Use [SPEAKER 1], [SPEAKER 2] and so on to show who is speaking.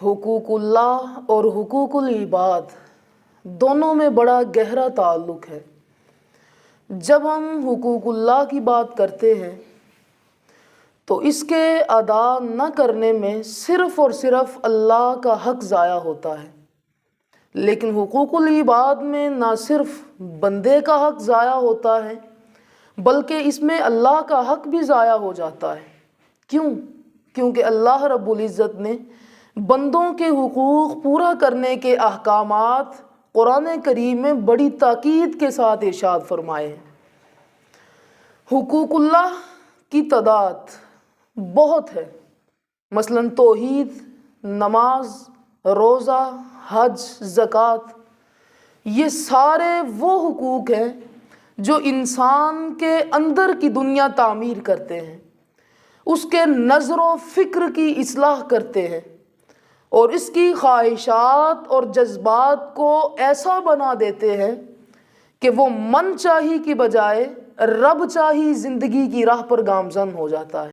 [SPEAKER 1] حقوق اللہ اور حقوق العباد دونوں میں بڑا گہرا تعلق ہے۔ جب ہم حقوق اللہ کی بات کرتے ہیں تو اس کے ادا نہ کرنے میں صرف اور صرف اللہ کا حق ضائع ہوتا ہے، لیکن حقوق العباد میں نہ صرف بندے کا حق ضائع ہوتا ہے بلکہ اس میں اللہ کا حق بھی ضائع ہو جاتا ہے۔ کیونکہ اللہ رب العزت نے بندوں کے حقوق پورا کرنے کے احکامات قرآن کریم میں بڑی تاکید کے ساتھ ارشاد فرمائے ہیں۔ حقوق اللہ کی تعداد بہت ہے، مثلا توحید، نماز، روزہ، حج، زکوٰۃ، یہ سارے وہ حقوق ہیں جو انسان کے اندر کی دنیا تعمیر کرتے ہیں، اس کے نظر و فکر کی اصلاح کرتے ہیں اور اس کی خواہشات اور جذبات کو ایسا بنا دیتے ہیں کہ وہ من چاہی کی بجائے رب چاہی زندگی کی راہ پر گامزن ہو جاتا ہے۔